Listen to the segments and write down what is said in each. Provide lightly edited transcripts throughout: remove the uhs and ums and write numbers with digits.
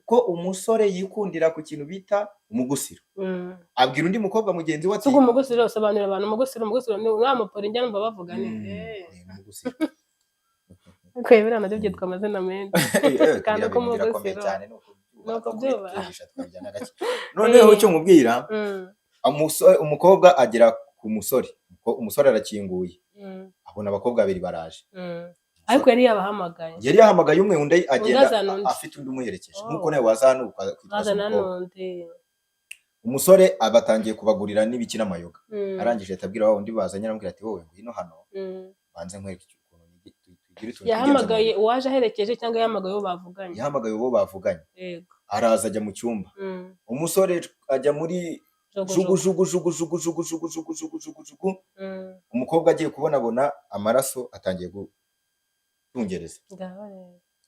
ko umusore yikundira ku kintu bita umugusiro. Abwira undi mukobwa mugenzi we ati sugo umugusiro sobanura abantu umugusiro ni uramupora injya numva bavuga ni umugusiro. Kwebera nabyo byitwa amazina menshi kandi ko umugusiro nuko byoba noneho cyo mubwira umukobwa agera ku musore, umusore arakinguye abona abakobwa babiri baraje, ariko yari yahamagaye umwe undi agenda afite undi umuherekeje nkuko nawe wazanuka umusore abatangiye kubagurira n'ibiki n'amayoga, arangije atabwira wa undi bazanye aramubwira ati wowe ngwino hano banze nkwereke ukuntu tugira utuntu. Yahamagaye uwaje aherekeje cyangwa yahamagaye uwo bavuganye? Yahamagaye uwo bavuganye. Yego. Araza ajya mu cyumba. Umusore ajya muri jugu umukobwa agiye kubonabona amaraso atangiye gutungereza.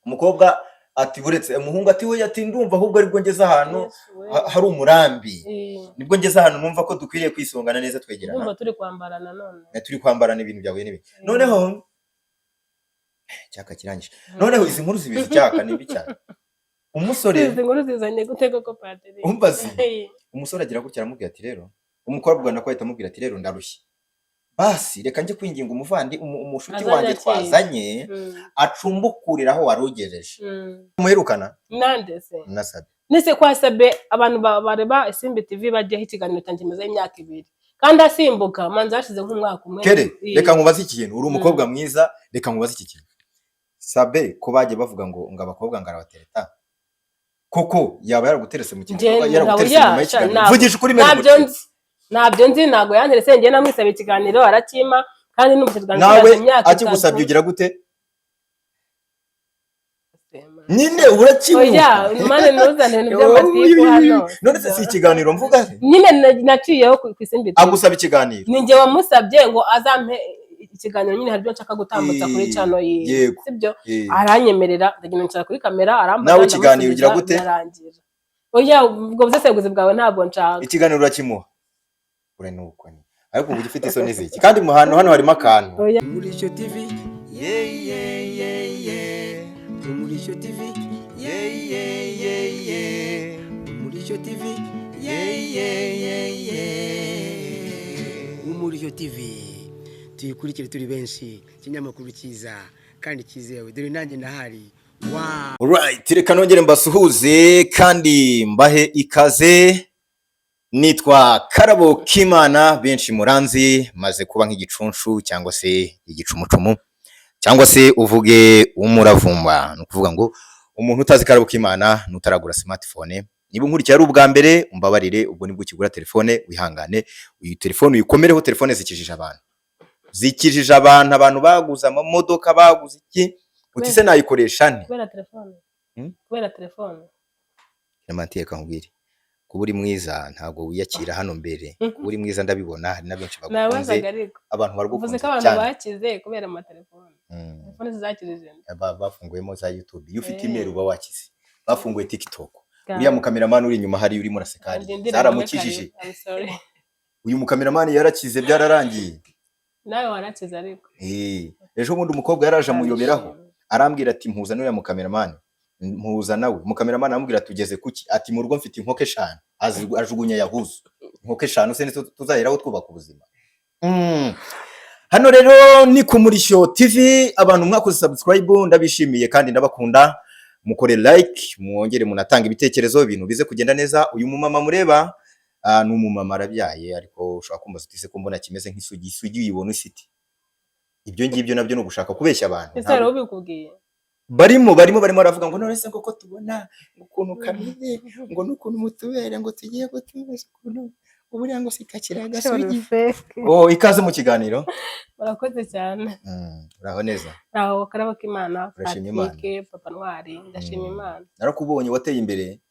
Umukobwa ati buretse umuhungu ati we ati ndumva ahubwo aribwo ngeze ahantu hari umurambi, nibwo ngeze ahantu numva ko dukwiriye kwisongana neza twegerana. Ndumva turi kwambarana none. Turi kwambarana ibintu byawe n'ibindi. Noneho cyaka kirangije. Noneho izi nkuru zibizi cyaka nibi cyane. Umusore izi nkuru zizanye gutega ko padiri. Umbazi. Umusore agira gutya aramubwira ati rero umukobwa nako ahita amubwira ati rero ndarushye. Basi reka nje kwinginga umuvandi umushuti wanjye twazanye acumbukurira aho warugereje. Muherukana? Nande se. Nasabe. Nese kwa Sabe abantu bareba Isimbi TV bajyaho ikiganiro cyanjye maze imyaka 2. Kandi asimbuka manza hashize nk'umwaka umwe. Kere reka nkubaze iki kintu uri umukobwa mwiza reka nkubaze iki kintu. Sabe ko baje bavuga ngo abakobwa ngarabatereta. Koko yaba yaraguterese mu kintu yaraguterese mu mayikiganiro. Vugisha ukuri meze. Nabyo nzi nago yanterese ngiye namwisaba ikiganiro arakima kandi n'umukiganiro nawe akigusabye ugira gute? Nyine urakimwe. Oya mane nuzane n'by'amatiku hano. None si ikiganiro mvuga? Nyine naciyeho ku Isimbi. Agusaba ikiganiro. Ninjye wamusabye ngo azampe ikiganiro nyine hari byo nshaka gutambutsa kuri channel ye. Sibyo? Aranyemerera ndagenda nshaka kuri kamera arambaza. Nawe ikiganiro ugira gute? Oya ubwo buseseguzi bwawe ntabwo nshaka. Ikiganiro urakimuha. Ure nuko ni. Ariko ubu gifite isoni ziki. Kandi mu hano harimo akantu. Umurisho TV. Umurisho TV. Umurisho TV. Umurisho TV. Tuyikurikire turi benshi kinyamakuru cyiza kandi cyizewe dore nanjye ndahari. Wow. Alright, reka nongere mbasuhuze kandi mbahe ikaze. Nitwa Karabo Kimana benshi muranzi maze kuba nk'igicuncu cyangwa se igicumucumu cyangwa se uvuge umuravumba, no kuvuga ngo umuntu utazi Karabo Kimana nutaragura smartphone niba nkurikira ari ubwa mbere umbabarire, ubwo nibwo ukigura telefone wihangane uyu telefone uyikomereho. Telefone zikijije abantu baguza amamodoka baguze iki uti se nayikoresha nte kubera telefone yamantiye kankubwire kuburi mwiza ntago wiyakira hano mbere. Kuburi mwiza ndabibona hari na benshi bagukunze abantu barugukunze cyane. Abantu bakize kubera ama telefone. Telefone zizakirije bafunguyemo za YouTube. Iyo ufite email uba wakize. Bafunguye TikTok. Uriya mukameraman uri inyuma hari urimo rasekari zaramukijije. Uyu mukameraman yarakize byararangiye. Nawe warakize ariko. Ejo bundi umukobwa yaraje amuyoberaho arambwira ati mpuza n'uriya mukameraman. Mpuza nawe mukameraman amubwira tugeze kuki ati mu rugo mfite inkoke 5 ajugunya yahuzu inkoke 5 se tuzaheraho twubaka ubuzima. Hano rero ni ku Murisho TV abantu mwakoze subscribe ndabishimiye kandi ndabakunda. Mukore like muongere munatanga ibitekerezo ibintu bize kugenda neza. Uyu mumama mureba ni umumama arabyaye ariko ushaka kumbaza utise ko mbona kimeze nk'isugi uyibona isiti. Ibyo ngibyo nabyo no gushaka kubeshya abantu. Ese rero bikubwiye barimo baravuga ngo none se koko tubona ukuntu kameze ngo nukuntu mutubere ngo tugiye gutubeza ukuntu uburi ngo sikakira gasugi. Ikaze mu kiganiro. Barakoze cyane. Uraho neza? Aho Karabo Kimana Patrick Papa Ntwari ndashima Imana. Narakubonye wateye imbere.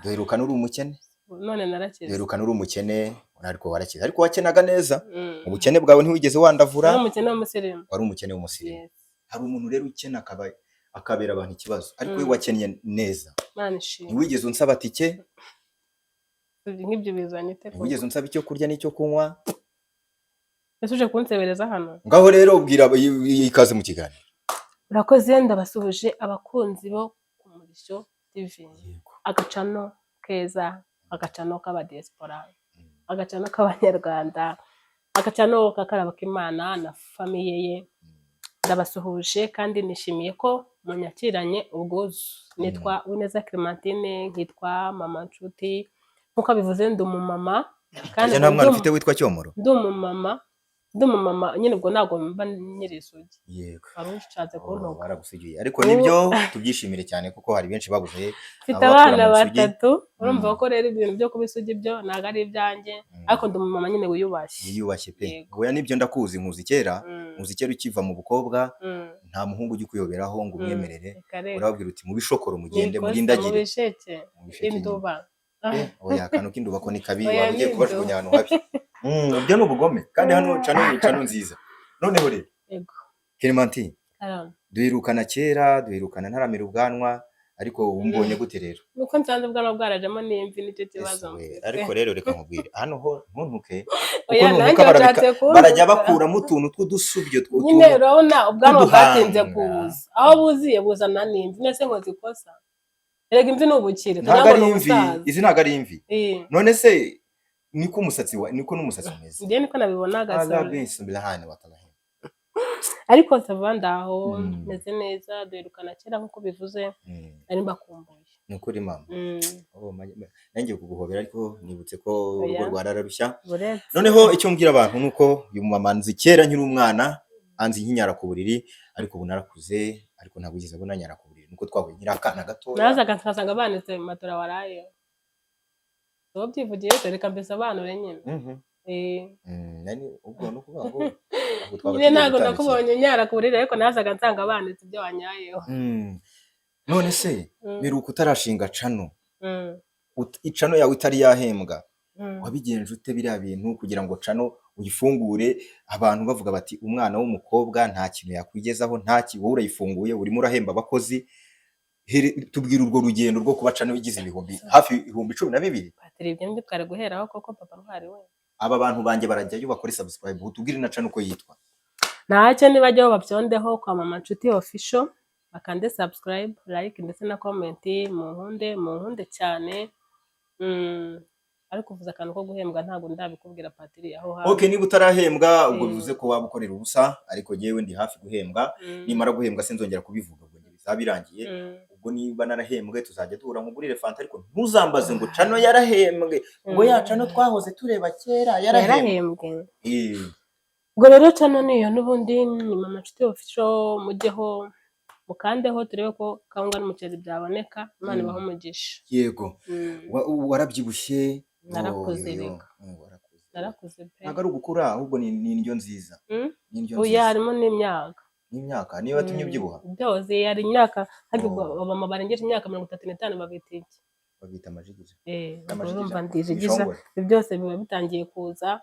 Duherukana uri umukene. None narakize. Duherukana uri umukene ariko warakize ariko wakenaga neza. Ubukene bwawe ntiwigeze wandavura. Wari umukene w'umusirimu. Wari umukene w'umusirimu. Hari umuntu rero ukena akabera abantu ikibazo ariko we wakennye neza. Ntiwigeze unsaba tike. Nk'ibyo bizanye te. Ntiwigeze unsaba icyo kurya n'icyo kunywa. Ese kunsebereza hano. Ngaho rero ubwira ikaze mu kiganiro. Urakoze ndabasuhuje abakunzi bo ku Murisho TV, agacano keza, agacano k'abadiaspora, agacano k'abanyarwanda, agacano kakaraba k'Imana na famiye ye. Ndabasuhuje kandi nishimiye ko munyakiranye ubwuzu. Nitwa Uwineza Clementine, nkitwa mama Nshuti, nkuko bivuze ndi umumama kandi nta mwana ufite witwa Cyomoro. Ndi umumama nyine, ubwo ntabwo mba nyiri isugi. Yego, wari ushatse kuntuka. baragusigiye ariko nibyo tubyishimire cyane kuko hari benshi babuze. Mfite abana batatu, urumva ko rero ibintu byo kuba isugi byo ntabwo ari ibyanjye, ariko ndi umumama nyine wiyubashye pe. Oya nibyo ndakuzi, nkuzi kera ukiva mu bukobwa, nta muhungu ujya ukuyoberaho ngo umwemerere, urababwira uti mu bishokoro mugende murindagire, mu bisheke induba. Oya, akantu k'induba ko ni kabi, waba ugiye kubajugunya ahantu habi. Ibyo ni ubugome kandi hano cano nziza. Noneho rero Clementine, duherukana kera, duherukana ntaramira ubwanwa, ariko umbonye gute rero? Nuko nsanze ubwanwa bwarajemo n'imvi, nicyo kibazo. Ariko rero reka nkubwire, hano ho ntuntuke, kuko ntuntuka barajya bakuramo utuntu tw'udusubyo nyine. Urabona ubwanwa bwatinze kuza, aho buziye buzana n'imvi, nese ngo zikosa. Erega imvi ni ubukire, ntabwo ari imvi, izi ntabwo ari imvi. None se niko umusatsi umeze? Ndiye niko nabibonaga. Ariko ndaho meze neza, duherukana kera nkuko bivuze, nari mbakumbuye. Ni ukuri mama, nanjye kuguhobera ariko nibutse ko urugo rwararushya. Noneho icyo mbwira abantu nuko uyu mama nzi kera nkiri umwana, anzi nkinyara ku buriri, ariko ubu narakuze, ariko ntabwo ugeze abona nyara ku buriri, nuko twahuye nkiri akana gato. Nazaga nkasanga banitse matora waraye. Uwo byivugiye reka mbese abanure nyine. Nani ubwo no kuvuga ngo nyine ntabwo nakubonye nyara ku buriri, ariko nazaga nsanga banitse ibyo wanyayeho. None se biruka utarashinga cano, icano yawe itari yahembwa, wabigenje ute biriya bintu kugira ngo cano uyifungure abantu bavuga bati umwana w'umukobwa nta kintu yakwigezaho, wowe urayifunguye urimo urahemba abakozi? Tubwira urwo rugendo rwo kuba cano igize hafi 12,000. Patiri, ibyo nibyo twari guheraho koko papa ntwari we. Aba bantu banjye barajyayo bakora subscribe, utubwire na cano uko yitwa. Ntacyo nibajyaho babyondeho kwa Mama Nshuti official, bakande subscribe, like ndetse na comment, munkunde cyane. Ariko uvuze akantu ko guhembwa ntabwo ndabikubwira Patiri aho hafi. Okay, niba utarahembwa ubwo bivuze ko wabukorera ubusa, ariko jewe ndi hafi guhembwa. Nimara guhembwa sinzongera kubivuga, ubwo bizabirangiye. Ubwo niba narahembwe tuzajya duhura nkugurire fanta, ariko ntuzambaze ngo cano yarahembwe, ngo ya cano twahoze tureba kera yarahembwe. Ubwo rero cano niyo n'ubundi ni Mama Nshuti official, mujyeho mukandeho turebe ko kawunga n'umuceri byaboneka. Imana ibaho umugisha. Yego, warabyibushye. Narakuze reka. Narakuze pe. Ntabwo ari ugukura, ahubwo ni indyo nziza. Oya, harimo n'imyaka. N'imyaka niyo yatumye ubyibuha? Byose yari imyaka, hari abamama barengeje imyaka 35 babita iki? Babita amajigiza. Urumva ndijigiza, byose biba bitangiye kuza.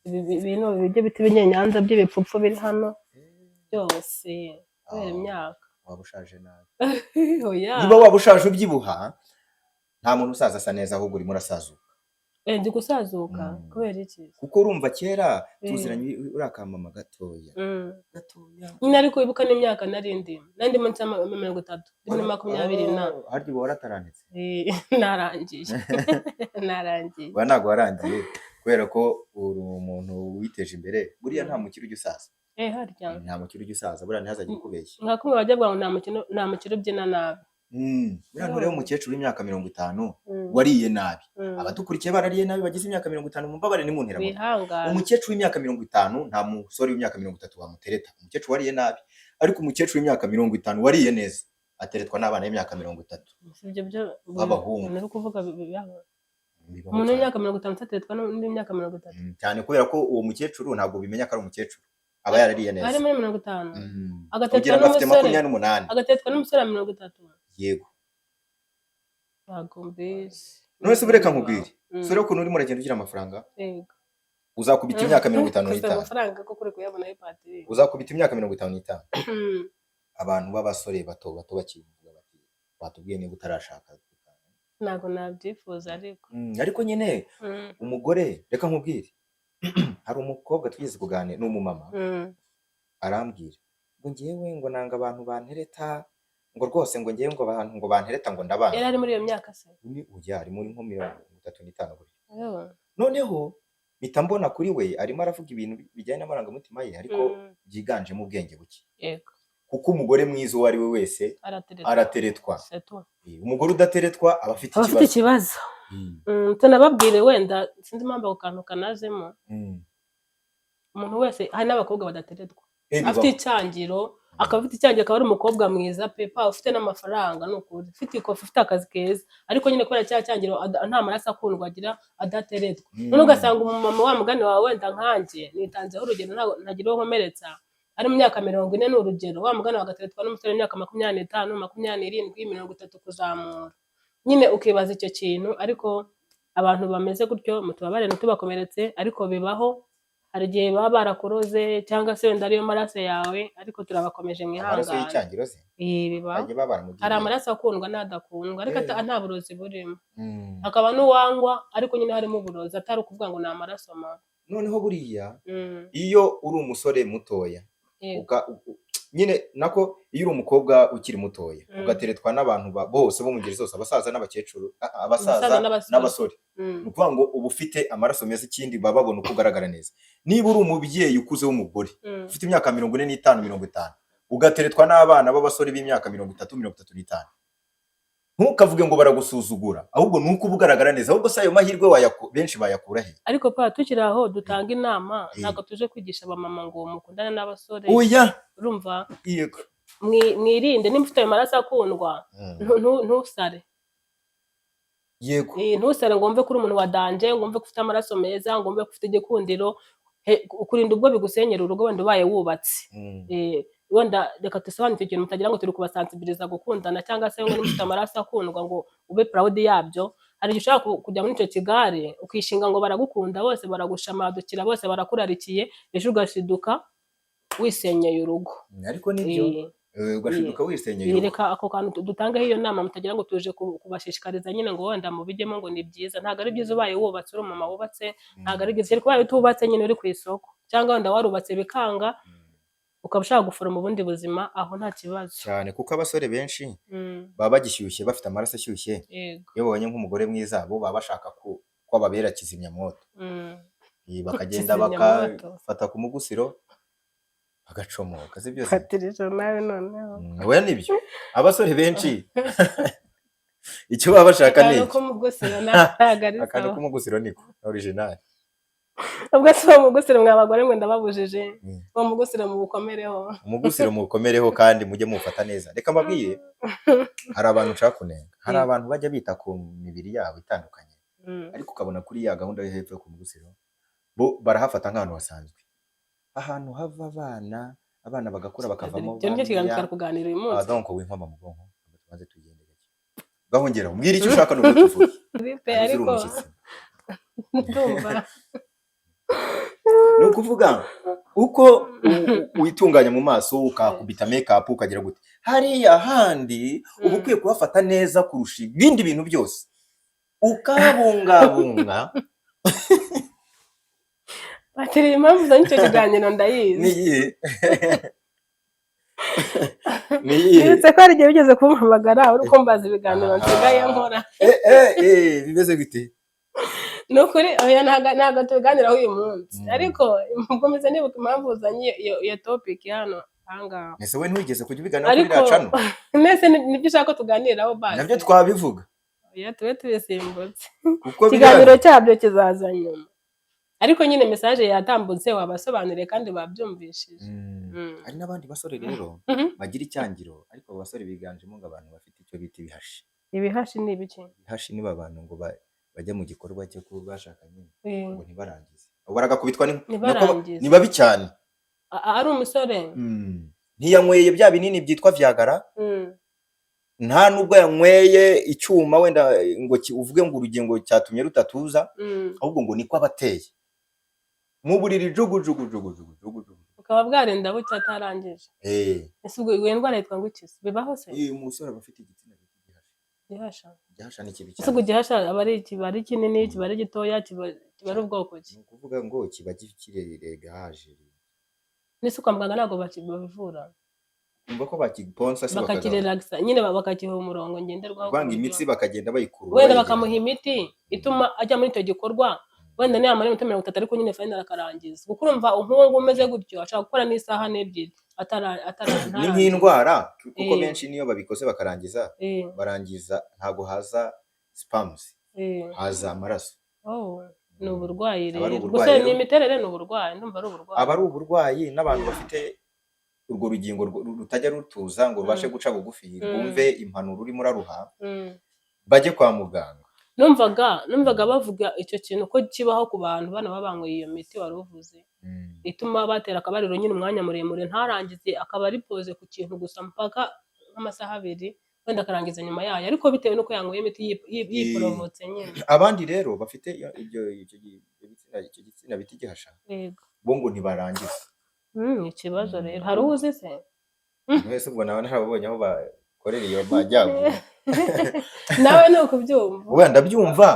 Ibintu bijye biti binyenyanza by'ibipfupfu biri hano byose kubera imyaka. Waba ushaje nabi. Niba waba ushaje ubyibuha, nta muntu usaza asa neza, ahubwo urimo urasazuka. Ndi gusazuka kubera iki? Kuko urumva kera tuziranye urakamama gatoya. Nyine ariko wibuka n'imyaka narindi mu nsi 30, muri 20 harya warataranditse? Narangiye. Wa ntago warangiye kubera ko uri umuntu witeje imbere, buriya nta mukiri ujya usaza. Harya nta mukiri ujya usaza, buriya ntihazajye kubeshya. Nka kumwe bajya bwa nta mukiri ubyina nabi. Buriya ntore umukecuru w'imyaka 50 wariye nabi. Abadukurikiye barariye nabi bagize imyaka 50, mumbabare ni muntera. Umukecuru w'imyaka 50 nta musore w'imyaka 30 wamutereta. Umukecuru wariye nabi, ariko umukecuru w'imyaka 50 wariye neza ateretwa n'abana y'imyaka 30. Ibyo byo abahungu nari kuvuga bibaho. Umuntu w'imyaka 50 ateretwa n'imyaka 30 cyane, kubera ko uwo mukecuru ntabwo bimenya ko ari umukecuru, aba yarariye neza. Ari muri 50 agatetwa n'umusore, agatetwa n'umusore 30. Yego. Bagombese. None se bureka nkubwire, sore ukuntu urimo uragenda ugira amafaranga? Yego. Uzakubita imyaka 55. Amafaranga ko kuri kuyabona y'Padiri. Uzakubita imyaka 55. Abantu b'abasore bato bakivuga bati batubwiye niba utarashaka. Ntago nabyifuza ariko. Ariko nyine umugore, reka nkubwire. Hari umukobwa twigeze kuganira n'umumama. Arambwira ngo ngewe ngo nanga abantu bantereta, ngo rwose ngo ngewe ngo abantu ngo bantereta ngo ndabanga. yari ari muri iyo myaka se? Ujya ari muri nko 35 gutyo. Yewe. Noneho mpita mbona kuri we arimo aravuga ibintu bijyanye n'amarangamutima ye ariko byiganjemo ubwenge buke. Yego. Kuko umugore mwiza uwo ari we wese arateretwa. Umugore udateretwa aba afite ikibazo. Tunababwire wenda sinzi impamvu ako kantu kanazemo. Umuntu wese hari n'abakobwa badateretwa. Afite icyangiro, akaba afite icyangiro, akaba ari umukobwa mwiza pepa ufite n'amafaranga n'ukuri, ufite ikofi, ufite akazi keza, ariko nyine kubera cya cyangiro nta maraso akundwa agira adateretwa. None ugasanga umumama wa mugani wawe wenda nkanjye nitanzeho urugero ntagira uwo nkomeretsa ari mu myaka 40 ni urugero, wa mugani wagateretwa n'umusore w'imyaka 25, 27, 30 kuzamura. Nyine ukibaza icyo kintu, ariko abantu bameze gutyo mutubabare ntitubakomeretse, ariko bibaho. Hari igihe baba barakuroze cyangwa se wenda ariyo maraso yawe, ariko turabakomeje mwihangane. Amaraso y'icyangiro se? Bibaho. Hari amaraso akundwa n'adakundwa, ariko nta burozi burimo. Hakaba n'uwangwa, ariko nyine harimo uburozi, atari ukuvuga ngo ni amaraso mabi. Noneho buriya iyo uri umusore mutoya nyine nako iyo uri umukobwa ukiri mutoya ugateretwa n'abantu bose bo mu ngeri zose, abasaza n'abakecuru, abasaza n'abasore, ni ukuvuga ngo uba ufite amaraso meza, ikindi baba babona uko ugaragara neza. Niba uri umubyeyi ukuze w'umugore ufite imyaka 45, 50 ugateretwa n'abana b'abasore b'imyaka 30, 35, ntukavuge ngo baragusuzugura, ahubwo nuko uba ugaragara neza. Ahubwo sayo mahirwe benshi bayakura he? Ariko tukiri aho dutanga inama, ntabwo tuje kwigisha abamama ngo mukundane n'abasore. Oya, urumva? Yego. Mwirinde, nimba ufite ayo maraso akundwa ntusare. Yego. Ntusare ngo wumve ko uri umuntu wa danje, ngo wumve ko ufite amaraso meza, ngo wumve ko ufite igikundiro. Ukurinda ubwo bigusenyera urugo wenda ubaye wubatse. Wenda reka tusobanukirwe ikintu mutagira ngo turi kubasansibiliza gukundana, cyangwa se ngo nimufite amaraso akundwa ngo ube proud yabyo. Hari igihe ushaka kujya muri icyo kigare ukishinga ngo baragukunda, bose baragushamadukira, bose barakurarikiye, ejo ugashiduka wisenyeye urugo. Ariko nibyo ugashiduka wisenyeye urugo. Reka ako kantu dutangaho iyo nama, mutagira ngo tuje kubashishikariza nyine ngo wenda mubijyemo ngo ni byiza. Ntabwo ari byiza ubaye wubatse, uri umama wubatse, ntabwo ari byiza. Ariko ubaye utubatse nyine uri ku isoko, cyangwa wenda warubatse bikanga ukaba ushaka guforoma ubundi buzima, aho nta kibazo cyane. Kuko abasore benshi baba bagishyushye, bafite amaraso ashyushye, iyo babonye nk'umugore mwiza bo baba bashaka ko ababera kizimyamoto. Bakagenda bakafata ku mugusiro bagacomoka, si byose fatirije nawe noneho. Oya nibyo abasore benshi icyo baba bashaka ni akantu k'umugusiro niko original. Ubwo se uwo mugusiro mwabagore mwe ndababujije, uwo mugusiro mubukomereho, umugusiro mubukomereho kandi mujye mufata neza. Reka mbabwiye, hari abantu nshaka kunenga, hari abantu bajya bita ku mibiri yabo itandukanye, ariko ukabona kuri ya gahunda yo hepfo ku mugusiro bo barahafata nk'ahantu hasanzwe, ahantu hava abana bagakura bakavamo. Cyo nicyo kiganiro twari kuganira uyu munsi. Donc winkoma mu bwonko tumaze tugende gake, gahongera umbwira icyo ushaka no kuvuga. Ariko ndumva ni ukuvuga uko witunganya mu maso, ukakubita makeup, ukagira gute, hariya handi uba ukwiye kubafata neza kurusha ibindi bintu byose, ukabungabunga. Batiri impamvu za nicyo kiganiro ndayizi. Nibutse ko hari igihe bigeze kumpamagara uri kumbaza ibiganiro nsigaye nkora. Bimeze gute? Nukuri oya ntago tuganiraho uyu munsi, ariko mkomeze nibuka impamvu uzanye iyo topic hano hanga. Nese we ntigeze kujya ubiganira kuri racano? Nese nibyo ushaka tuganiraho basi. Nabyo twabivuga. Oya tube tubisimbutse. Ikiganiro cyabyo kizaza nyuma. Ariko nyine message yatambutse wabasobanuriye kandi babyumvishije. Hari n'abandi basore rero bagira icyangiro, ariko abasore biganjemo abantu bafite icyo bita ibihashi. Ibihashi ni ibiki? Ibihashi ni babantu ngo bajya mu gikorwa cyo kubashakanye ngo ntibarangize, baragakubitwa ni babi cyane. Ari umusore ntiyanyweye bya binini byitwa Viagra, nta nubwo yanyweye icyuma wenda ngo uvuge ngo urugingo cyatumye rutatuza, ahubwo ngo niko abateye mu buriri jugu. Ukaba bwarinda bucya atarangije. Ese ubwo iyo ndwara yitwa ngo iki? Bibaho se? Umusore aba afite igitsina gihasha ni kibi cyane. Ese ubwo gihasha aba ari kinini, kiba ari gitoya, kiba ari ubwoko ki? Ni ukuvuga ngo kiba kirere gahaje. Nese kwa muganga ntabwo babivura? umva ko bakiponsa se bakakirelaxa nyine bakakiha umurongo ngenderwaho banga imitsi bakagenda bayikurura wenda bakamuha imiti ituma ajya muri icyo gikorwa wenda niyo amara iminota 30 ariko nyine final akarangiza kuko urumva umuhungu umeze gutyo ashaka gukora n'isaha n'ebyiri ni nk'indwara kuko benshi niyo babikoze bakarangiza barangiza ntago haza spams haza amaraso ni uburwayi rero gusa ni imiterere ni uburwayi ndumva ari uburwayi aba ari uburwayi n'abantu bafite urwo rugingo rutajya rutuza ngo rubashe guca bugufi bumve impanuro urimo uraruha bajye kwa muganga. numvaga bavuga icyo kintu ko kibaho ku bantu bana babangoye iyo miti wari uvuze ituma batera akabariro nyine umwanya muremure ntarangize akaba ari pose ku kintu gusa mpaka nk'amasaha 2 wenda akarangiza nyuma yayo ariko bitewe nuko yangoye imiti yiporovotse nyine. Abandi rero bafite icyo gitsina biti gihasha bo ngo ntibarangiza ikibazo rero hari uzi se mwese ubwo nawe narabonye aho bakorera iyo majyamo nawe no kubyumva ubu ndabyumva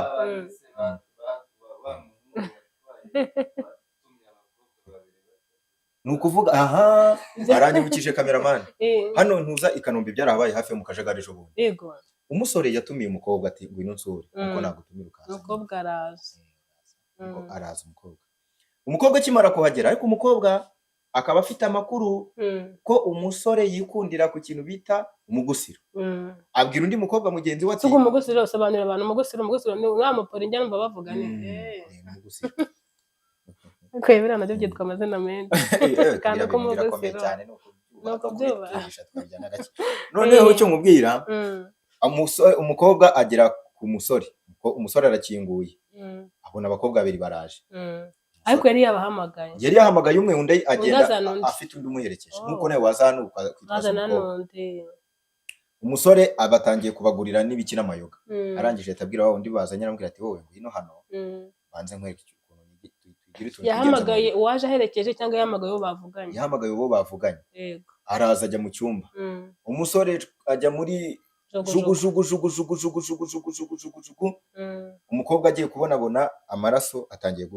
nukuvuga aha aranyibukije cameraman hano ntuza ikanombe byarahabaye hafi yo mu Kajagari ejo bundi yego umusore yatumiye umukobwa ati ngwino nsure uko nagutumira ukaza umukobwa araza umukobwa kimara kuhagera ariko umukobwa akaba afite amakuru ko umusore yikundira ku kintu bita umugusiro abwira undi mukobwa mugenzi we ati umugusiro usobanura abantu umugusiro ni uramupora njya numva bavuga ni umugusiro kwebera nabyo byitwa amazina menshi kandi ko umugusiro nuko byuba noneho cyo mubwira umukobwa agera ku umusore arakinguye abona abakobwa 2 baraje ariko yari yahamagaye umwe undi agenda afite undi umuherekeje nkuko nawe wazana umusore abatangiye kubagurira n'ibiki n'amayoga arangije atabwira wa undi bazanye aramubwira ati wowe ngwino hano banze nkwereke ukuntu tugira utuntu yahamagaye uwaje aherekeje cyangwa yahamagaye uwo bavuganye yego araza ajya mu cyumba umusore ajya muri jugu umukobwa agiye kubona amaraso atangiye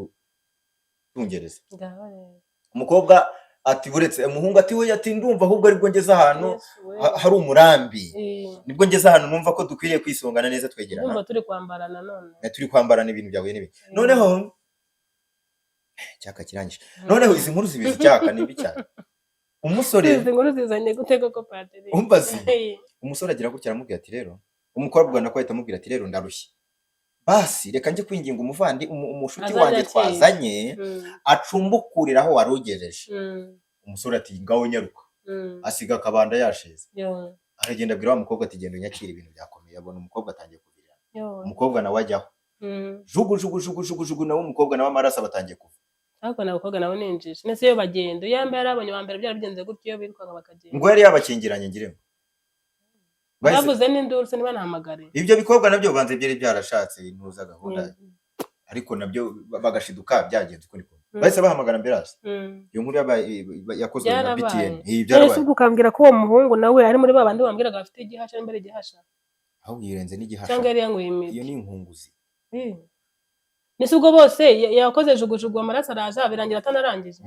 tungereza umukobwa ati buretse umuhungu ati we ati ndumva ahubwo aribwo ngeze ahantu hari umurambi nibwo ngeze ahantu numva ko dukwiriye kwisongana neza twegerana ndumva turi kwambarana none turi kwambarana ibintu byawe n'ibindi noneho cyaka kirangije noneho izi nkuru zibizi cyaka nibi cyane umusore izi nkuru zizanye gutega ko padiri umbazi umusore agira gutya aramubwira ati rero umukobwa Rwanda ko ahita amubwira ati rero ndarushye basi reka nje kwinginga umuvandi umushuti wanjye twazanye acumbukurira aho warugereje umusore ati ngaho nyaruka asiga akabanda yasheze aragenda abwira wa mukobwa ati genda unyakira ibintu byakomeye abona umukobwa atangiye kuvirana umukobwa nawe ajyaho jugu nawe umukobwa nawe amaraso batangiye kuva ariko nabakobwa nawe ninjije nese yo bagenda yambaye arabonye wa mbere byarabigenze gutyo iyo birukaga bakagenda ngo yari yabakingiranye ngiremo bavuze n'induru se niba nahamagare ibyo bikobwa nabyo banze byari byarashatse intuza gahunda ariko nabyo bagashiduka byagenze uko niko bahise bahamagara ambulance iyo nkuru yakozwe na BTN byarabaye ukambwira ko uwo muhungu nawe ari muri babandi bambwiraga bafite igihasha imbere igihasha aho yirenze n'igihasha cyangwa yari yanguye imiti iyo ni inkunguzi nese ubwo bose yakoze jugujugu amaraso araza birangira atanarangije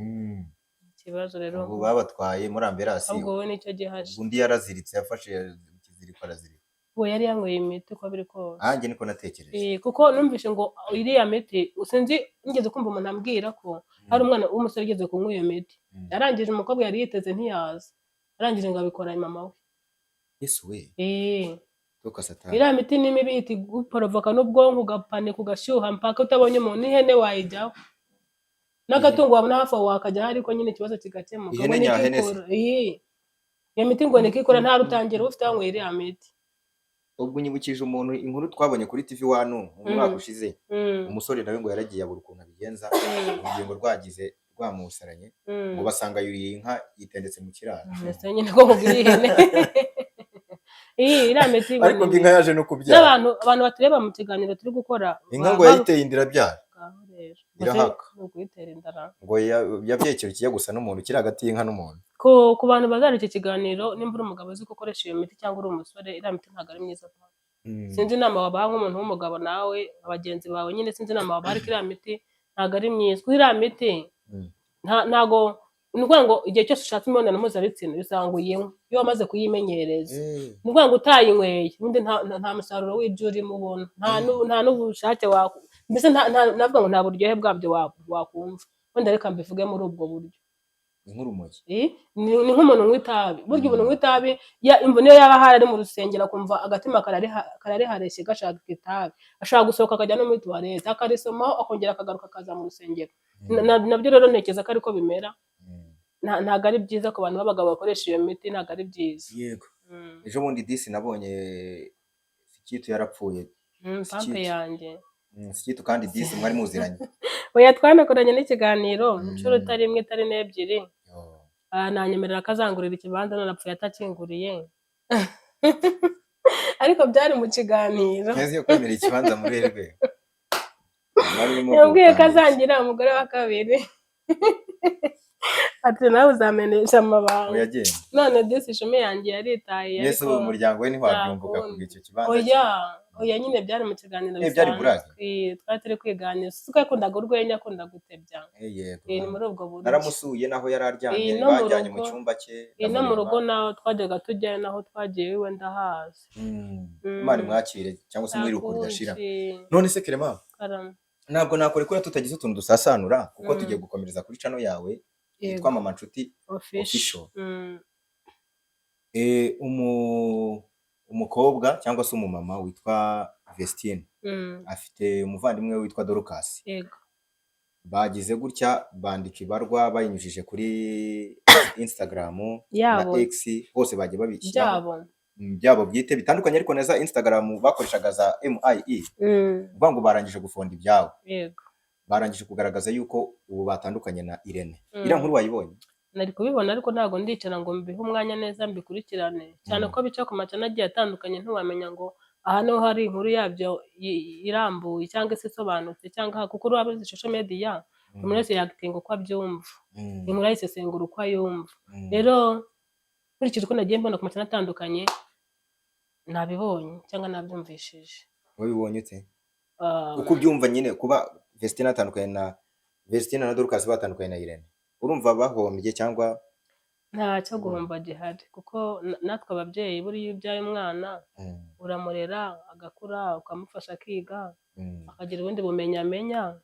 ikibazo rero ubu babatwaye muri ambulance ubwo we nicyo gihasha undi yaraziritse yafashe ikiziriko arazirika uwo yari yanguye imiti ko biri kose anjye niko natekereje kuko numvishe ngo iriya miti usinzi ngeze kumva umuntu ambwira ko hari umwana w'umusore ugeze kunywa iyo miti yarangije umukobwa yari yiteze ntiyaza arangije ngo abikora mama we Yesu we iriya miti ni mibi iti guporovoka n'ubwonko ugapanika ugashyuha mpaka utabonye umuntu n'ihene wayijyaho n'agatungo wabona hafi aho wakajya ariko nyine ikibazo kigakemuka iyo miti ngo nikikora nta rutangira ufite wanyweye iriya miti ubwo unyibukije umuntu inkuru twabonye kuri TV1 mu mwaka ushize umusore nawe ngo yaragiye abura ukuntu abigenza urugingo rwagize rwamusaranye ngo basanga yuriye inka yitendetse mu kiraro ndetse nyine ko kubwira ihene iriya miti ariko inka yaje no kubyara abantu batureba mu kiganiro turi gukora inka ngo yayiteye indira byara irahaka ngo yabyekera ikiya gusa n'umuntu kiri hagati y'inka n'umuntu ku bantu bazana iki kiganiro nimba uri umugabo uzi ko ukoresha iyo miti cyangwa uri umusore iriya miti ntabwo ari myiza sinzi inama wabaha nk'umuntu w'umugabo nawe abagenzi bawe nyine sinzi inama wabaha ariko iriya miti ntabwo ari myiza kuko iriya miti ntabwo ukuvuga ngo igihe cyose ushatse imibonano mpuzabitsina bisaba ngo uyinywe iyo wamaze kuyimenyereza. Ni ukuvuga ngo utayinyweye ubundi nta musaruro w'ibyo urimo ubona, nta n'ubushake mbese navuga ngo nta buryohe bwabyo wakumva. Wenda reka mbivuge muri ubwo buryo. Ni nk'urumogi. Ni nk'umuntu unywa itabi. Burya umuntu unywa itabi niyo yaba ahari ari mu rusengero akumva agatima kararihareshye gashaka itabi, ashaka gusohoka akajya no muri tuwarete akarisomaho akongera akagaruka akaza mu rusengero. Nabyo rero ntekereza ko ariko bimera. Ntabwo ari byiza ku bantu b'abagabo bakoresha iyo miti, ntabwo ari byiza. Yego. Ejo bundi disi nabonye Sikitu yarapfuye. Pampe yanjye. Sikitu kandi disi mwari muziranye. Oya twanakoranye n'ikiganiro inshuro itari imwe itari n'ebyiri. Nanyemerera akazangurira ikibanza none apfuye atakinguriye. Ariko byari mu kiganiro. Neza yo kwemera ikibanza muri rwe. Yambwiye ko azangira umugore wa kabiri. Ati nawe uzamenesha amabanga. None disi ishumi yanjye yaritaye. Yesu umuryango we ntiwabyumvuga ku icyo kibanza. Oya nyine byari mu kiganiro bisanzwe. Twari turi kwiganira. Suko yakundaga urwenya akunda gutebya. Ni muri ubwo buryo. Naramusuye naho yari aryamye bajyanye mu cyumba cye. No mu rugo naho twajyaga tujyayo naho twagiye iwe ndahazi. Imana imwakire cyangwa se muri ruko ridashira. None se Clement. Ntabwo nakore ko tutagize utuntu dusasanura kuko tugiye gukomereza kuri channel yawe yitwa Mama Nshuti Official. Umukobwa cyangwa se umumama witwa Vestine afite umuvandimwe witwa Dorcas. Yego. Bagize gutya bandika ibarwa bayinyujije kuri Instagram na X hose bagiye babishyira byabo bwite bitandukanye ariko neza Instagram bakoreshaga za MIE. Ngo barangije gufonda ibyabo. Yego. Barangije kugaragaza yuko ubu batandukanye na Irene. Ira nkuru wayibonye? Nari kubibona ariko ntago ndicara ngo mbihe umwanya neza mbikurikirane cyane ko bica ku macana agiye atandukanye ntiwamenya ngo aha niho hari inkuru yabyo irambuye cyangwa se isobanutse cyangwa kuko urabazi social media umuntu wese yagitinga uko abyumva, inkuru ayisesengura uko ayumva. Rero kurikije uko nagiye mbona ku macana atandukanye nabibonye cyangwa nabyumvishije. Wabibonye ute? Uko byumva nyine kuba Vestine atandukanye na Dorcas batandukanye na Irene. Urumva bahombye cyangwa ntacyo guhomba gihari kuko natwe ababyeyi buriya ibyaye umwana uramurera agakura ukamufasha akiga akagira ubundi bumenyi amenya.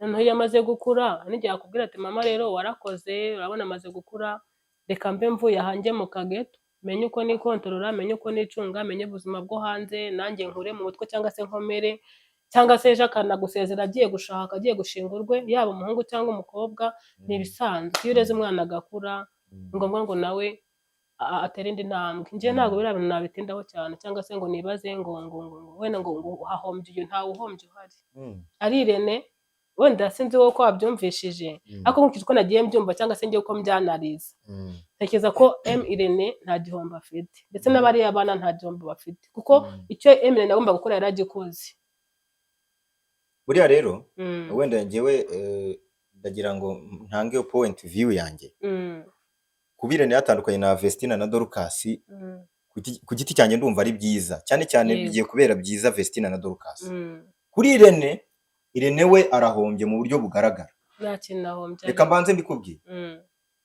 Noneho iyo amaze gukura n'igihe akubwira ati mama rero warakoze urabona amaze gukura reka mbe mvuye hanjye mu kageto menye uko nikontorora menye uko nicunga menye ubuzima bwo hanze nanjye nkure mu mutwe cyangwa se nkomere cyangwa se ejo akanagusezera agiye gushaka agiye gushinga urwe yaba umuhungu cyangwa umukobwa. Nibisanzwe iyo ureze umwana agakura ngombwa ngo nawe atera indi ntambwe. Ngiye ntabwo biriya bintu nabitindaho cyane cyangwa se ngo nibaze ngo wenda ngo hahombye uyu ntawe uhombye uhari. Ari Irene wenda sinzi wowe ko wabyumvishije ariko nkurikije uko nagiye mbyumva cyangwa se ngiye uko mbyanariza ntekereza ko Irene nta gihombo afite ndetse n'abariya bana nta gihombo bafite kuko icyo Irene agomba gukora yaragikoze. Buriya rero wenda ngewe ndagira ngo ntange point view yanjye. Kubirene yatandukanye na Vestine na Dorcas ku giti cyanjye ndumva ari byiza cyane cyane bigiye kubera byiza Vestine na Dorcas. Kuri Irene we arahombye mu buryo bugaragara. Reka mbanze mbikubwiye.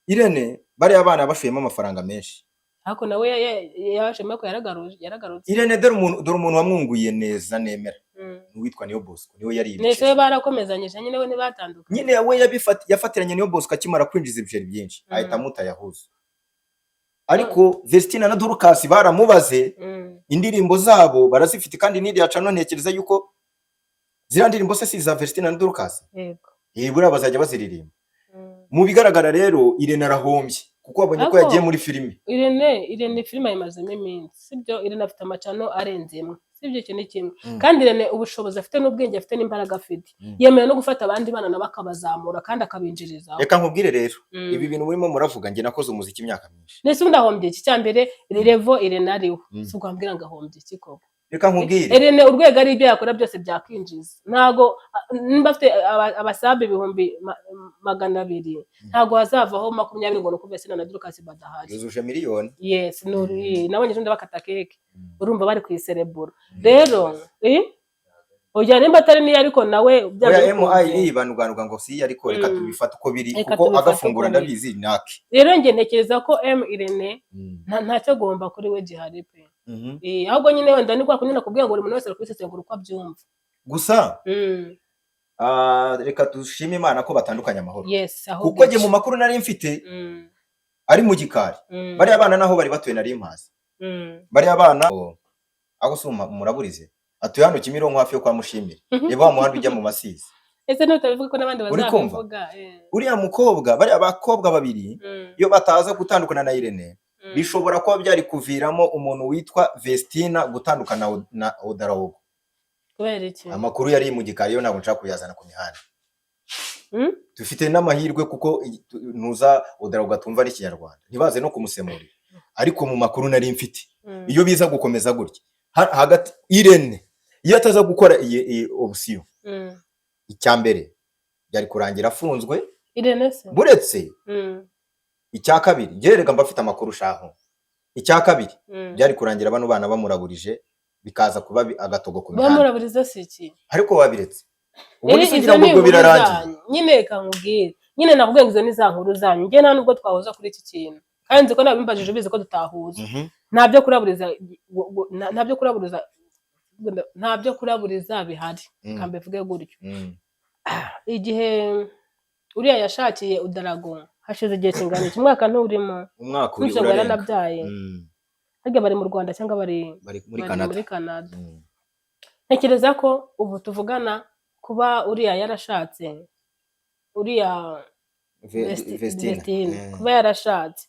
Irene bari abana bashuyemo amafaranga menshi. Hako nawe yashema ko yaragarutse. Irene dore umuntu wamwunguye neza nemera. Witwa Niyo Bosco niwe yari ibiceri. Nese barakomezanyije nyine we ntibatandukanye. Nyine we yafatiranye Niyo Bosco akimara kwinjiza ibiceri byinshi ahita mutayahuza. Ariko Vestine na Dorcas baramubaze indirimbo zabo barazifite kandi n'iri yacano ntekereza yuko zira ndirimbo se si za Vestine na Dorcas. Yego. Buriya bazajya baziririmba. Mu bigaragara rero Irene arahombye kuko abonye ko yagiye muri filime. Irene filime ayimazemo iminsi sibyo. Irene afite amacano arenzemwe sibyo ikintu kimwe kandi Irene ubushobozi afite n'ubwenge afite n'imbaraga afite yemera no gufata abandi bana nabo akabazamura kandi akabinjiriza. Reka nkubwire rero ibi bintu murimo muravuga nge nakoze umuziki imyaka myinshi. Nese ubundi ahombye iki cyambere Revo Irene ariwe si ugambwira ngo ahombye iki koko. Reka nkubwire Irene urwego ari ibyo yakora byose byakwinjiza ntago nimba afite abasabe 200 ntago hazavaho 20 ngo nuko Vestine na Dorcas badahari. Yuzuje miliyoni. Yes nuri nabonye nje bakata keke urumva bari kwiserebura rero oya nimba atari niyo ariko nawe oya MIE banugwanuga ngo si ariko reka tubifata uko biri kuko agafungura ndabizi nake. Rero nge ntekereza ko Irene ntacyo gomba kuri we gihari pe. Ahubwo nyine wenda ni kwa kunyina kubwiye ngo buri muntu wese ari kwisesengura uko abyumva gusa. Reka dushime Imana ko batandukanye amahoro. Yes, kuko nge mu makuru nari mfite ari mu gikari bari abana naho bari batuye nari mpazi bari abana aho suma muraburize atuye hano Kimironko hafi yo kwa Mushimire reba wa muhanda ujya mu Masizi. Ese nutabivuga ko nabandi bazabivuga uriya mukobwa bari abakobwa babiri iyo bataza gutandukana na Irene bishobora kuba byari kuviramo umuntu witwa Vestina gutandukana na Odarawogo. Kubera iki? Amakuru yari mu gikari yo ntabwo nshaka kuyazana ku mihanda. Dufite n'amahirwe kuko nuza Odarawogo atumva ari Kinyarwanda ntibaze no kumusemurira ariko mu makuru nari mfite iyo biza gukomeza gutya hagati Irene iyo ataza gukora iyi option icyambere byari kurangira afunzwe Irene se buretse icya kabiri gererega mba afite amakuru shaho icya kabiri byari kurangira bano bana bamuraburije bikaza kuba agatogo ku mihanda. Bamuraburiza se iki ariko babiretse ubundi kugira ngo ubwo birarangiye nyine kamubwira nyine nakubwiye ngo izo ni za nkuru zanyu nge nta nubwo twahuza kuri iki kintu kandi nzi ko nabimbajije bize ko tutahuza ntabyo kuraburiza bihari kambe vuge gutyo. Igihe uriya yashakiye Odarago hashize igihe kingana iki mwaka nturimo umwaka uri nabyaye harya bari mu Rwanda cyangwa bari muri Canada. Ntekereza ko ubu tuvugana kuba uriya yarashatse uriya Vestina kuba yarashatse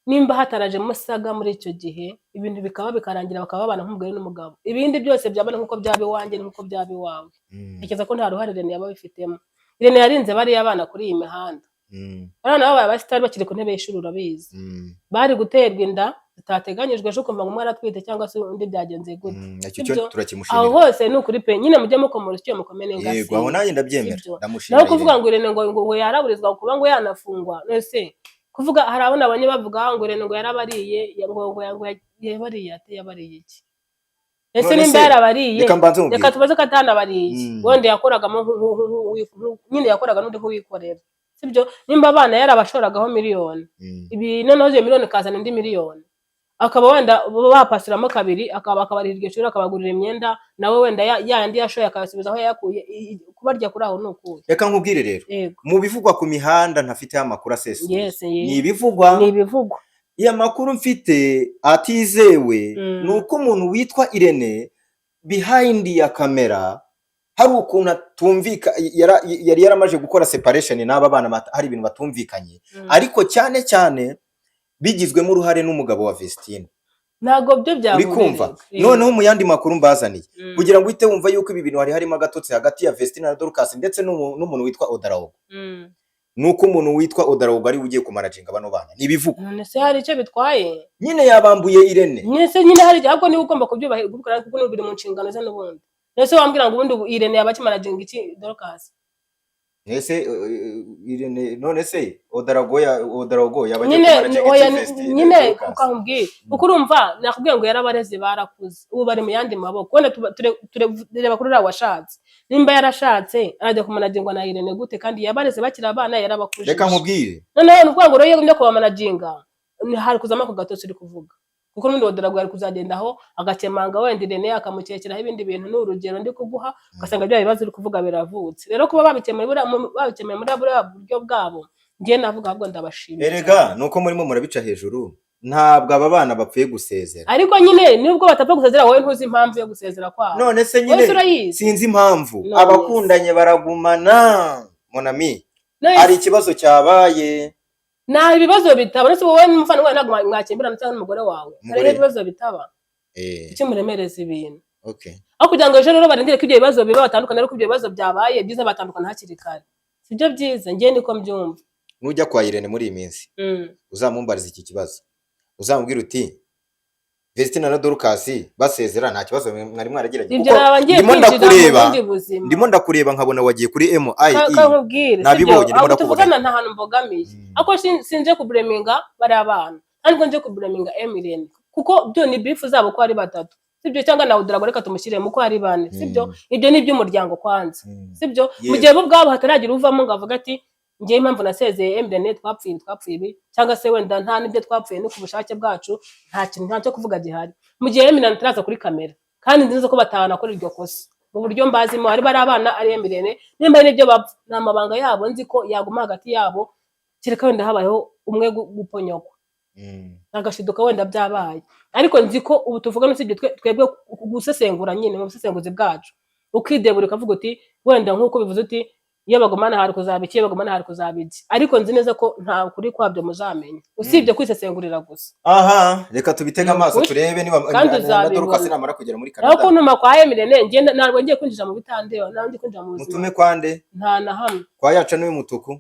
nimba hataraje musaga muri icyo gihe ibintu bikaba bikarangira bakaba babana nk'umugore n'umugabo ibindi byose byabana nkuko byaba iwanjye nkuko byaba iwawe. Ntekereza ko nta ruhare Irene yaba bifitemo. Irene yarinze bari abana kuri iyi mihanda abana baba basitari bakiri ku ntebe y'ishuri urabizi bari guterwa inda zitateganyijwe ejo kumva ngo umwe aratwite cyangwa se undi byagenze gute. Aho hose ni ukuri pe nyine mujye mukomora icyo mukomene ngasi. Yego aho nanjye ndabyemera ndamushimira. Naho kuvuga ngo Irene ngo yaraburizwa kuba ngo yanafungwa nese kuvuga hari abana abanye bavuga ngo Irene ngo yarabariye ngo yabariye ate yabariye iki ese nimba yarabariye reka tubaze ko atanabariye wende yakoragamo nyine yakoraga n'undi nk'uwikorera sibyo nimba abana yarabashoragaho miliyoni ibi noneho iyo miliyoni kazana indi miliyoni akaba wenda bapasiramo kabiri akaba akabarira iryo shuri akabagurira imyenda nawe wenda yandi yashoye akabasubiza aho yakuye kubarya kuri aho nukuye. Reka nkubwire rero mu bivugwa ku mihanda ntafite amakuru asesuye ni ibivugwa iya makuru mfite atizewe nuko umuntu witwa Irene behind ya kamera hari ukuntu atumvika yari yaramaje gukora separation n'aba bana hari ibintu batumvikanye ariko cyane cyane bigizwemo uruhare n'umugabo wa Vestina. Ntago byo byavuye noneho mu yandi makuru mbazaniye kugira ngo uhite wumva yuko ibi bintu hari harimo agatotsi hagati ya Vestina na Dorcas ndetse n'umuntu witwa Odarawogo. Nuko umuntu witwa Odarawogo ari ugiye kumanaginga bano bana nibivuga none se hari icyo bitwaye nyine yabambuye Irene nyine hari ahubwo niba ugomba kubyubahirwa kuko n'ubiri mu nshingano ze n'ubundi nese wambwira ngo ubundi Irene yabakimanaginga iki Dorcas ese Irene none se Odarawogo yabakimanaginga nyine ukambwira uko urumva nakubwiye ngo yarabareze barakuze ubu bari mu yandi maboko wenda tureba kuri uriya washatse nimba yarashatse arajya kumanagingwa na Irene gute kandi yabareze bakiri abana yarabakuje. Reka nkubwire noneho n'ubwo ngo rero yo kubamanaginga hari kuzama ku gatotsi uri kuvuga kuko n'undi Odarago ari kuzagenda aho agakemanga wenda Irene akamukekeraho ibindi bintu n'urugero ndi kuguha ugasanga bya bibazo uri kuvuga biravutse rero kuba babikemeye muri buryo bwabo ngiye navuga ahubwo ndabashimira. Erega nuko murimo murabica hejuru ntabwo aba bana bapfuye gusezera ariko nyine nubwo batapfa gusezera wowe ntuzi impamvu yo gusezera kwabo. None se nyine sinzi impamvu abakundanye baragumana monami hari ikibazo cyabaye nta ibibazo bitaba nese wowe n'umufana wawe ntabwo mwakembirana cyangwa n'umugore wawe hari ibibazo bitaba icyo muremereza ibintu aho kugira ngo ejo rero barindire ko ibyo bibazo biba batandukana ariko ibyo bibazo byabaye byiza batandukana hakiri kare sibyo byiza ngiye niko mbyumva. Nujya kwa Irene muri iyi minsi uzamumbariza iki kibazo uzamubwira uti Vestina na Dorcas basezera nta kibazo mwari mwaragiranye ndimo ndakureba nkabona wagiye kuri MIE nabibonye ndimo ndakuvugana nta hantu mbogamiye ako sinje kubreminga bari abana ariko nje kubreminga Irene kuko byo ni beef zabo ko ari batatu sibyo, cyangwa nawe udarago reka tumushyire muko hari bane, sibyo, ibyo ni iby'umuryango kwanza, sibyo, mu gihe bo ubwabo hataragira uvamo ngo avuga ati ngiye impamvu nasezeye MBN twapfuye ibi, cyangwa se wenda nta n'ibyo twapfuye no ku bushake bwacu, nta kintu nta cyo kuvuga gihari. Mu gihe MBN turaza kuri kamera kandi nzi ko batahana kuri iryo kosa mu buryo mbazimo, ari bari abana ari MBN nimba n'ibyo bapfa ni amabanga yabo, nzi ko yaguma hagati yabo, kereka wenda habayeho umwe guponyokwa agashiduka wenda byabaye, ariko nzi ko ubu tuvuga n'usibye twebwe gusesengura nyine mu busesenguzi bwacu, ukidebura ukavuga uti wenda nk'uko bivuze uti iyo bagumana hari kuzabiki, iyo bagumana hari kuzabiki, ariko nzi neza ko nta kuri kwabyo muzamenya usibye kwisesengurira gusa. Aha, reka tubitega amaso turebe niba Dorcas namara kugera muri Canada. Ariko ntuma kwa MBN ngenda ntabwo ngiye kwinjira mu bitandeo, ntabwo ngiye kwinjira mu buzima. Mutume kwande? Nta na hamwe. Kwa yaca n'uyu mutuku.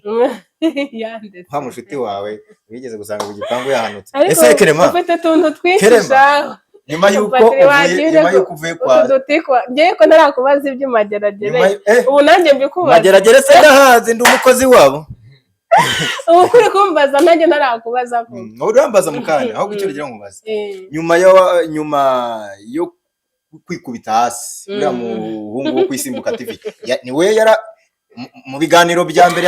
Yande. Ha mushuti wawe wigeze gusanga mu gipangu yahanutse. Ese Kerema. Ufite tuntu twishisha. Nyuma yuko uvuye kwa ngiye ko narakubaza iby'umageragere ubu nanjye mbikubaza. Mageragere se ndahazi ndi umukozi wabo. Ubu kuri kumbaza nanjye narakubaza ko. Urambaza mukanya aho gucyo ugira nkubaza. Nyuma yo kwikubita hasi uriya muhungu wo kwisimbuka TV niwe yara mu biganiro bya mbere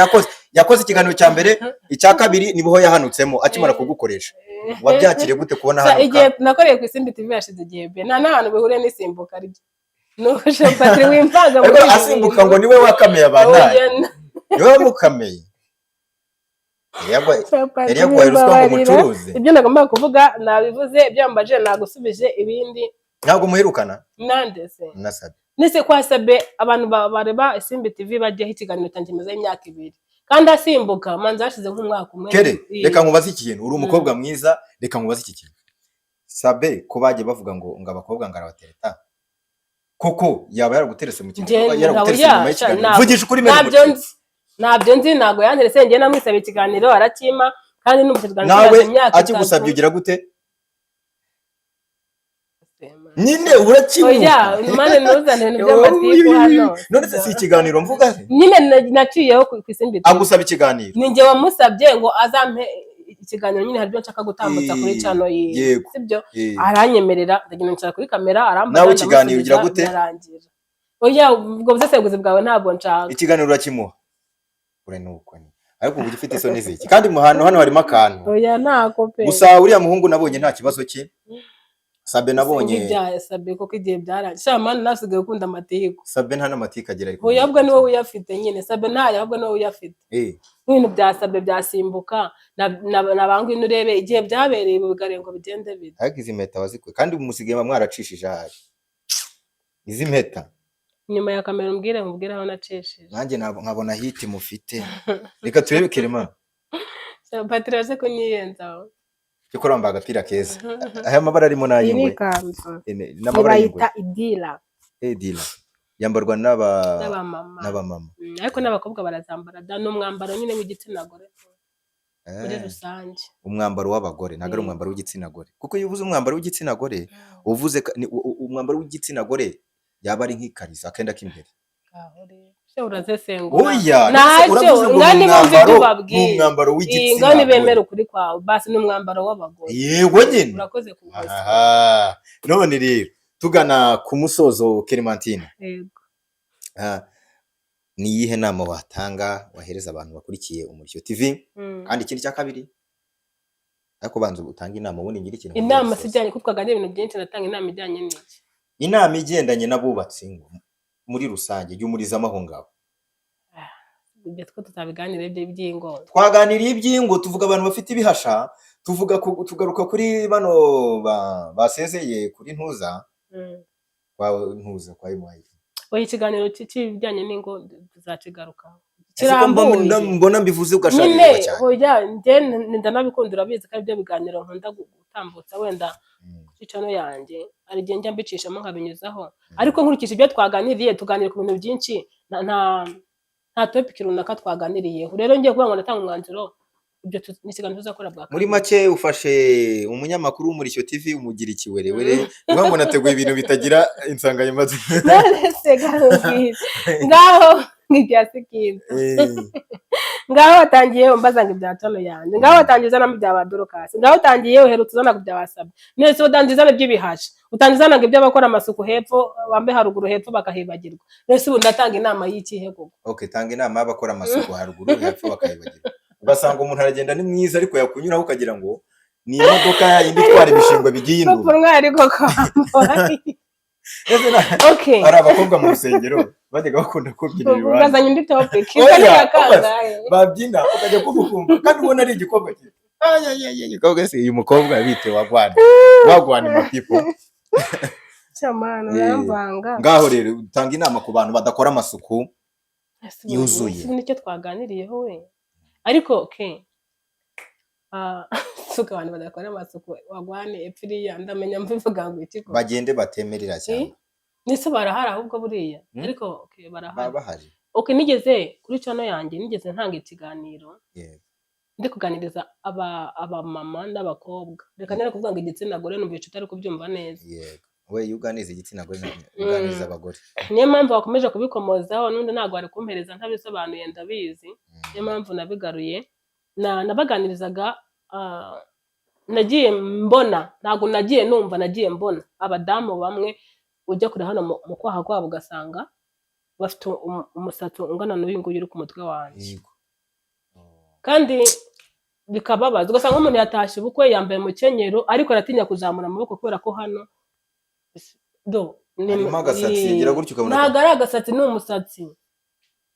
yakoze ikiganiro cya mbere, icya kabiri nibo yahanutsemo akimara kugukoresha. Wabyakiriye gute kubona hano? Igihe nakoreye ku Isimbi TV yashize igihe be nta n'ahantu bihuriye n'isimbuka rye. Nuko Patri wimvaga muri asimbuka ngo niwe wakameye abana. Niwe mukameye. Yagwaye ruswa ngo mucuruze. Ibyo nagomba kuvuga nabivuze, byambaje nagusubije ibindi. Ntabwo muherukana? Nande se. Nasabe. Nese kwa Sabe abantu bareba Isimbi TV bajyaho ikiganiro tangimaze imyaka 2. Kandi asimbuka manza hashize nk'umwaka umwe. Kere reka nkubaze iki kintu, uri umukobwa mwiza, reka nkubaze iki kintu. Sabe ko baje bavuga ngo abakobwa ngarabatereta. Koko yaba yaraguterese mu kintu, yaraguterese mu ikiganiro. Vugisha ukuri meze. Nabyo nzi nago yanterese ngiye namwisabe ikiganiro arakima kandi n'umukiganiro imyaka 3. Akigusabye ugira gute? Nyine urakimuka. Oya, mane nuzane by'amatiku hano. None se si ikiganiro mvuga se? Nyine naciyeho ku Isimbi TV. Agusaba ikiganiro. Ninjye wamusabye ngo azampe ikiganiro, nyine hari byo nshaka gutambutsa kuri channel ye. Sibyo? Aranyemerera ndagenda nshaka kuri kamera arambaza. Nawe ikiganiro ugira gute? Oya, ubwo busesenguzi bwawe ntabwo nshaka. Ikiganiro urakimuha. Ure nuko ni. Ariko ubu ufite isoni ziki? Kandi hano harimo akantu. Oya ntako pe. Gusa uriya muhungu nabonye nta kibazo cye. Sabe nabonye ibya Sabe koko igihe byaranje shamana nasigaye ukunda amatiko. Sabe nta n'amatiko agira ariko oya ahubwo niwe uyafite nyine. Sabe ntayo ahubwo niwe uyafite. Ibintu bya Sabe byasimbuka nabangwe n'urebe igihe byabereye bigarengo bigende bide. Ariko izi mpeta wazikwe kandi umusigaye mwaracishije ahari. Izi mpeta nyuma ya kamera mubwire aho nacishije. Nanjye nkabona hiti mufite. Reka turebe Kerema. Patri aje kunyiyenzaho. Cyokora mbaga agapira keza. Aya mabara arimo nayingwe. N'amabara y'ingwe. Idila. Idila. Yambarwa n'aba mama. Ariko n'abakobwa barazambara da n'umwambaro nyine w'igitsina gore. Muri rusange. Umwambaro w'abagore ntago ari umwambaro w'igitsina gore. Kuko iyo uvuze umwambaro w'igitsina gore, uvuze umwambaro w'igitsina gore yaba ari nk'ikariza akenda k'imbere. Se urazesengura. Oya, uravuze ngani bumve babwiye. Umwambaro w'igitsina. Ngani bemera ukuri kwawe basi n'umwambaro w'abagore. Yego nyine. Urakoze kubaza. Aha. None rero tugana ku musozo Clementine. Yego. Ni yihe nama watanga wahereza abantu bakurikiye Umurishyo TV? Kandi ikindi cya kabiri ariko banza utanga inama ubundi ngira ikintu. Inama sijyanye kutwaganira ibintu byinshi, natanga inama ijyanye n'iki? Inama igendanye n'abubatsi ngo muri rusange y'umuriza amahongaho. Ibyo tutabiganira iby'ingo. Twaganiriye iby'ingo, tuvuga abantu bafite ibihasha, tugaruka kuri bano basezeye kuri ntuza. Kwa imwayi. Oya ikiganiro cy'ibijyanye n'ingo tuzakigaruka. Mbona mbivuze ugashakira cyane. Oya njye ndanabikundira bize kandi byo biganiro nkunda gutambutsa wenda cicano yanjye ari gihe njya mbicishamo nkabinyuzaho. Ariko nkurikije ibyo twaganiriye tuganira ku bintu byinshi, nta topic runaka twaganiriye. Rero ngiye kuba ngo natanga umwanzuro ibyo n'ikiganiro tuzakora bwa. Muri make ufashe umunyamakuru w'Umurishyo TV umugira ikiwerewere, ngo nateguye ibintu bitagira insanganyamatsiko. Nese garuki. Ngaho ngiyasikira. ngaho watangiye umbaza ngo ibya tono yanjye, ngaho watangiye uzana ibya ba Dorcas, ngaho utangiye uherutse uzana ibya wasabye, nese utangiye uzana iby'ibihasha, utangiye uzana ngo iby'abakora amasuku hepfo bambe haruguru hepfo bakahibagirwa, nese ubu ndatanga inama y'ikihe koko? Okay, tanga inama y'abakora amasuku haruguru hepfo bakayibagirwa. Ugasanga umuntu aragenda ni mwiza ariko yakunyuraho ukagira ngo ni imodoka yindi itwara ibishingwe bigiye induba. Papa mwari ko kwambara. Okay. Ari abakobwa mu rusengero bajyaga bakunda kubyina ibibanza. Ugazanye indi topic. Kandi yakangaye. Babyina ukajya kubukumva kandi ubona ari igikobwa cyiza. Igikobwa se uyu mukobwa bite wagwana mapipo. Chamana yambanga. Ngaho rero utanga inama ku bantu badakora amasuku yuzuye. Nicyo twaganiriyeho we. Ariko okay. Suka abantu badakora amasuku wagwane epfiriya ndamenya mvuga ngo iki ko bagende batemerera cyane nise barahari ahubwo buriya ariko okay barahari okay nigeze kuri channel yanjye nigeze ntanga ikiganiro ndi kuganiriza aba mama n'abakobwa reka nere kuvuga ngo igitsina gore numva ico utari kubyumva neza we yuganiza igitsina gore uganiza abagore niyo mpamvu bakomeje kubikomozaho nundi ntago ari kumpereza ntabisobanuye ndabizi niyo mpamvu nabigaruye nabaganirizaga nagiye mbona ntago nagiye numva nagiye mbona abadamu bamwe ujya kure hano mu kwaha kwabo ugasanga bafite umusatsi ungana n'uyu nguyu uri ku mutwe wanjye kandi bikababaza ugasanga umuntu yatashye ubukwe yambaye umukenyero ariko aratinya kuzamura amaboko kubera ko hano harimo agasatsi gira gutyo ukabona ntago ari agasatsi ni umusatsi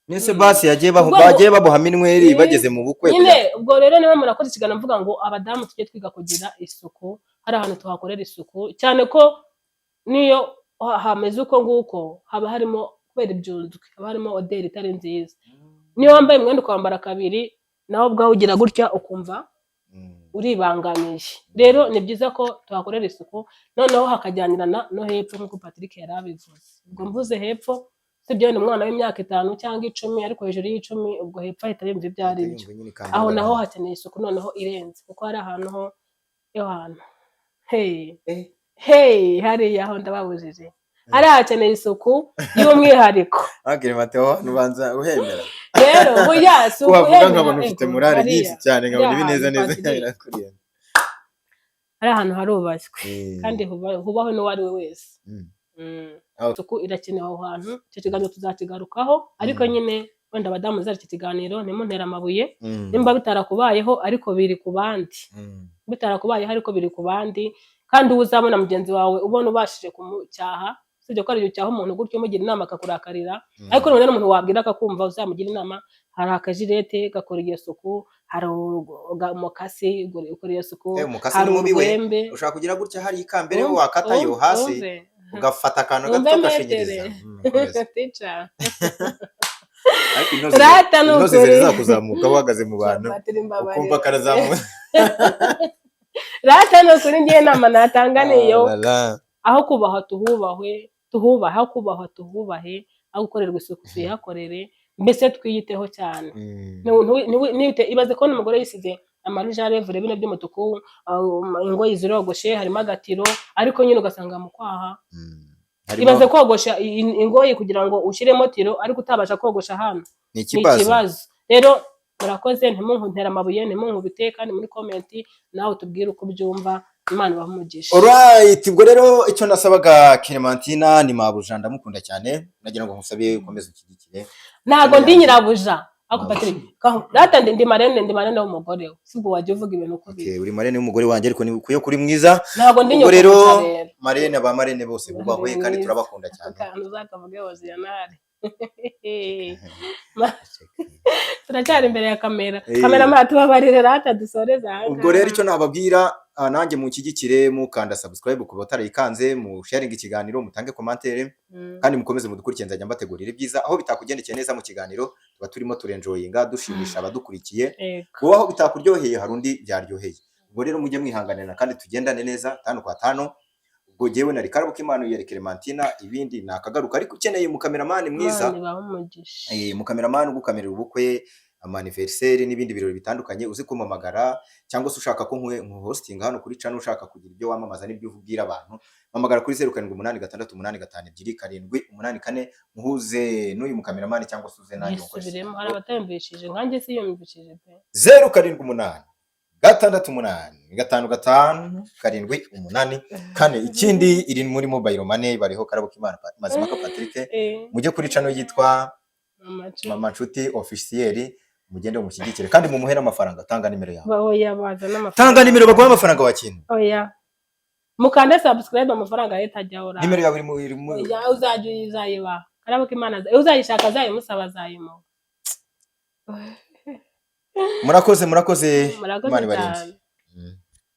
nese basi bagiye babuhama inweri bageze mu bukwe nyine ubwo rero niba murakoze ikigana mvuga ngo abadamu tujye twiga kugira isuku hari ahantu tuhakorera isuku cyane ko niyo hameze uko nguko haba harimo kubera ibyunzwe haba harimo oderi itari nziza niyo wambaye umwenda ukambara kabiri nawe ubwawe ugira gutya ukumva uribangamije rero ni byiza ko tuhakorera isuku noneho hakajyanirana no hepfo nk'uko Patrick yari abivuze ubwo mvuze hepfo sibyo ni umwana w'imyaka 5 cyangwa 10 ariko hejuru y'10 ubwo hepfo ahita yumva ibyo ari byo aho naho hakeneye isuku noneho irenze kuko hari ahantu ho yo hantu hari aho ndababujije hari hakeneye isuku y'umwihariko agire Mateo nubanza uhemera rero buya suku wavuga nkabona ufite morale nyinshi cyane nkabona ibineza neza irakuriye hari ahantu harubaswe kandi hubaho no wari we wese isuku irakenewe aho hantu icyo kiganiro tuzakigarukaho ariko nyine wenda abadamu zari iki kiganiro nimuntera amabuye nimba bitarakubayeho ariko biri ku bandi bitarakubayeho ariko biri ku bandi kandi uzabona mugenzi wawe ubona ubashije kumucyaha sibyo ko ari cyaho umuntu gutyo umugira inama akakurakarira ariko none n'umuntu wabwira akakumva uzamugira inama hari akajirete gakora iyo suku hari umukasi ukora iyo suku hari umubiwe ushaka kugira gutya hari ikambere wakatayo hasi ugafata akantu gato gashinyiriza teacher rata n'ukuri zakuzamuka uhagaze mu bantu ukumva karazamuka rata n'ukuri ngiye nama natanga niyo aho kubaha tuhubahe aho kubaha tuhubahe aho gukorerwa isuku tuyihakorere mbese twiyiteho cyane ibaze ko n'umugore yisize amarujarevure bino by'umutuku ingoyi zirogoshe harimo agatiro ariko nyine ugasanga mu kwaha ibaze kogosha ingoyi kugira ngo ushyiremo tiro ariko utabasha kogosha hano ni ikibazo rero murakoze ntimuntera amabuye ntimunkubite kandi muri comment nawe tubwire uko byumva Imana bahumugisha alright ubwo rero icyo nasabaga Clementina ni mabuja ndamukunda cyane nagira ngo nkusabe ukomeze ukigikire ntago ndi nyirabuja ako Patrick data ndi marene w'umugore we sibwo waje uvuga ibintu uko biri uri marene w'umugore wanjye ariko nikuye kuri mwiza ntago ndi nyoko rero marene ba marene bose bubahwe kandi turabakunda cyane kandi uzakavuge hoze yanari turacyari imbere ya kamera matubabarire rata dusoreza hanga ubwo rero icyo nababwira nanjye mukigikire mukanda subscribe ku batarayikanze mu sharing ikiganiro mutange commentaire kandi mukomeze mudukurikire nzajya mbategurira ibyiza aho bitakugendekeye neza mu kiganiro tuba turimo turenjoyinga dushimisha abadukurikiye kuba aho bitakuryoheye hari undi byaryoheye ubwo rero mujye mwihanganira kandi tugendane neza 5 kwa 5 ubwo jewe nari Karabuka Imana yari Clementina ibindi nakagaruka ariko ukeneye mu cameraman mwiza mu cameraman ugukamerera ubukwe amaniversary n'ibindi birori bitandukanye uzi kumpamagara, cyangwa se ushaka ko hostinga hano kuri channel, ushaka kugira ibyo wamamaza n'ibyo ubwira abantu, mpamagara kuri 07868784 muhuze n'uyu mukameramani cyangwa se uze nanjye mukoresha. Nisubiremo, hari abatambishije nkanjye si yumvishije pe. 0788555578 kane. Ikindi iri muri mobile money bariho Karabo Kimana Mazimaka Patrick, mujye kuri channel yitwa Mama Nshuti officiel, mugende mushyigikire kandi mumuhe n'amafaranga. Tanga nimero yawe. Oya baza n'amafaranga. Tanga nimero baguha amafaranga wakintu. Oya. Mukande subscribe amafaranga leta jyaora. Nimero yawe iri mu ya uzajye uzayiba. Karabo Kimana uzayishaka zayimusaba zayimo. Murakoze Imana ibarinde.